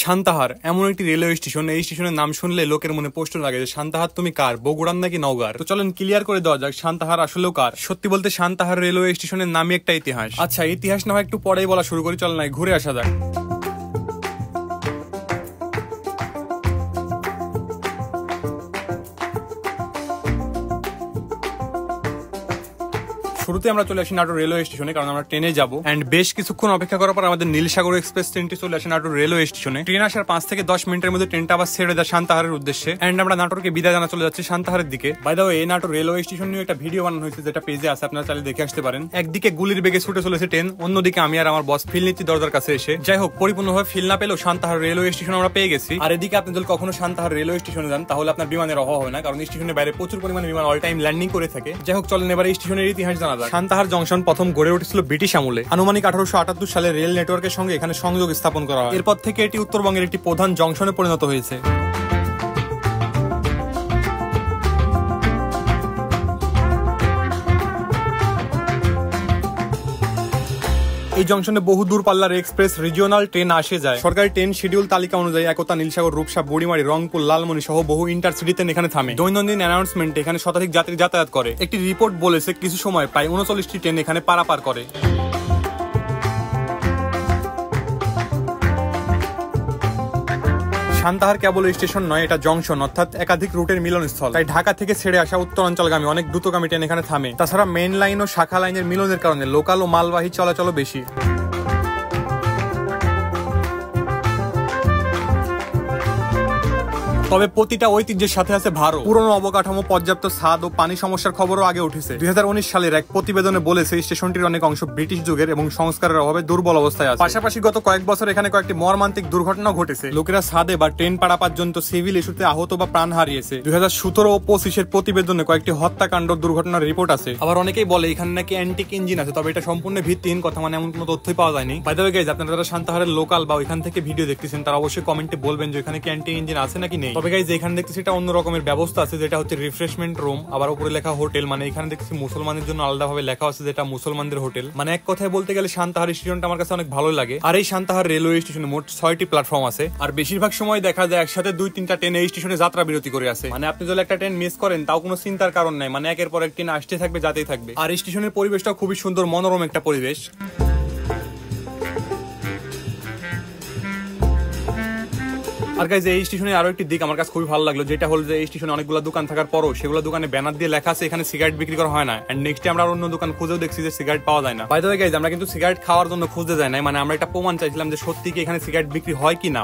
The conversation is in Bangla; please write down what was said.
সান্তাহার এমন একটি রেলওয়ে স্টেশন, এই স্টেশনের নাম শুনলে লোকের মনে প্রশ্ন লাগে যে সান্তাহার তুমি কার, বগুড়ার নাকি নওগাঁর? তো চলেন ক্লিয়ার করে দেওয়া যাক সান্তাহার আসলেও কার। সত্যি বলতে সান্তাহার রেলওয়ে স্টেশনের নামই একটা ইতিহাস। আচ্ছা, ইতিহাস না হয় একটু পরেই বলা শুরু করি, চলেন ঘুরে আসা যাক। শুরুতে আমরা চলে আসি নাটোর রেলওয়ে স্টেশনে, কারণ আমরা ট্রেনে যাবো। এন্ড বেশ কিছুক্ষণ অপেক্ষা করার পর আমাদের নীলসাগর এক্সপ্রেস ট্রেনটি চলে আসে নাটোর রেলওয়ে স্টেশনে। ট্রেন আসার 5 থেকে 10 মিনিটের মধ্যে ট্রেনটা আবার ছেড়ে দেয় সান্তাহারের উদ্দেশ্যে। এন্ড আমরা নাটোরকে বিদায় জানা চলে যাচ্ছি সান্তাহারের দিকে। বাই দ্য ওয়ে, এই নাটোর রেলওয়ে স্টেশন নিয়ে একটা ভিডিও বানানো হয়েছে, যেটা পেজে আছে, আপনারা চাইলে দেখে আসতে পারেন। একদিকে গুলির বেগে ছুটে চলেছে ট্রেন, অন্যদিকে আমি আর আমার বস ফিল নিচ্ছি দরজার কাছে এসে। যাই হোক, পরিপূর্ণভাবে ফিল না পেলেও সান্তাহার রেলওয়ে স্টেশন আমরা পেয়ে গেছি। আর এদিকে আপনি যদি কখনো সান্তাহার রেলওয়ে স্টেশনে যান, তাহলে আপনার বিমানের অভাব হয় না, কারণ স্টেশনের বাইরে প্রচুর পরিমাণে বিমান অল টাইম ল্যান্ডিং করে থাকে। যাই হোক, চলেন এবার স্টেশনের ইতিহাস জানা যাক। সান্তাহার জংশন প্রথম গড়ে উঠেছিল ব্রিটিশ আমলে। আনুমানিক 1878 সালে রেল নেটওয়ার্কের সঙ্গে এখানে সংযোগ স্থাপন করা হয়। এরপর থেকে এটি উত্তরবঙ্গের একটি প্রধান জংশনে পরিণত হয়েছে। এই জংশনে বহু দূরপাল্লার এক্সপ্রেস রিজিওনাল ট্রেন আসে যায়। সরকারি ট্রেন শিডিউল তালিকা অনুযায়ী একতা, নীলসাগর, রূপসা, বুড়িমারি, রংপুর, লালমনি সহ বহু ইন্টারসিটি ট্রেন এখানে থামে। দৈনন্দিন অ্যানাউন্সমেন্টে এখানে শতাধিক যাত্রী যাতায়াত করে। একটি রিপোর্ট বলেছে কিছু সময় প্রায় 39টি ট্রেন এখানে পারাপার করে। সান্তাহার কেবল স্টেশন নয়, এটা জংশন, অর্থাৎ একাধিক রুটের মিলনস্থল। তাই ঢাকা থেকে ছেড়ে আসা উত্তরাঞ্চলগামী অনেক দ্রুতগামী ট্রেন এখানে থামে। তাছাড়া মেইন লাইন ও শাখা লাইনের মিলনের কারণে লোকাল ও মালবাহী চলাচল বেশি। তবে প্রতিটা ঐতিহ্যের সাথে আছে ভারত। পুরনো অবকাঠামো, পর্যাপ্ত ছাদ ও পানি সমস্যার খবরও আগে উঠেছে। 2019 সালের এক প্রতিবেদনে বলেছে স্টেশনটির অনেক অংশ ব্রিটিশ যুগের এবং সংস্কারের অভাবে দুর্বল অবস্থায় আছে। পাশাপাশি গত কয়েক বছর এখানে কয়েকটি মর্মান্তিক দুর্ঘটনাও ঘটেছে। লোকেরা ছাদে বা ট্রেন পাড়া পর্যন্ত সিভিল ইস্যুতে আহত বা প্রাণ হারিয়েছে। 2017 ও 25-এর প্রতিবেদনে কয়েকটি হত্যাকাণ্ড দুর্ঘটনার রিপোর্ট আছে। আবার অনেকেই বলে এখানে নাকি অ্যান্টিক ইঞ্জিন আছে, তবে এটা সম্পূর্ণ ভিত্তিহীন কথা, মানে এমন কোনো তথ্যই পাওয়া যায়নি। বাই দ্য ওয়ে গাইস, আপনারা যারা সান্তাহারের লোকাল বা ওইখান থেকে ভিডিও দেখতেছেন, তারা অবশ্যই কমেন্টে বলবেন যে এখানে কি অ্যান্টিক ইঞ্জিন আছে নাকি নেই। তবে গাইস, এখানে দেখতেছি এটা অন্য রকমের ব্যবস্থা আছে, যেটা হচ্ছে রিফ্রেশমেন্ট রুম, আবার উপরে লেখা হোটেল। মানে এখানে দেখছি মুসলমানদের জন্য আলাদাভাবে লেখা আছে, যেটা মুসলমানদের হোটেল। মানে এক কথায় বলতে গেলে সান্তাহার স্টেশনটা আমার কাছে অনেক ভালো লাগে। আর এই সান্তাহার রেলওয়ে স্টেশনে মোট 6টি প্ল্যাটফর্ম আছে। আর বেশিরভাগ সময় দেখা যায় একসাথে 2-3টা ট্রেন এই স্টেশনে যাত্রা বিরতি করে আছে। মানে আপনি যদি একটা ট্রেন মিস করেন, তাও কোনো চিন্তার কারণ নাই, মানে একের পর এক ট্রেন আসতে থাকবে, যাতেই থাকবে। আর এই স্টেশনের পরিবেশটা খুবই সুন্দর, মনোরম একটা পরিবেশ। আর গাইজ, এই স্টেশনে আরো একটি দিক আমার কাছে খুবই ভালো লাগলো, যেটা হলো যে এই স্টেশনে অনেকগুলো দোকান থাকার পরও সেগুলো দোকানে ব্যানার দিয়ে লেখা আছে এখানে সিগারেট বিক্রি করা হয় না। এন্ড নেক্সটে আমরা অন্য দোকান খুঁজেও দেখছি যে সিগারেট পাওয়া যায় না। বাই দ্য ওয়ে গাইজ, আমরা কিন্তু সিগারেট খাওয়ার জন্য খুঁজতে যাই না, মানে আমরা একটা প্রমাণ চাইছিলাম যে সত্যি কি এখানে সিগারেট বিক্রি হয় কি না।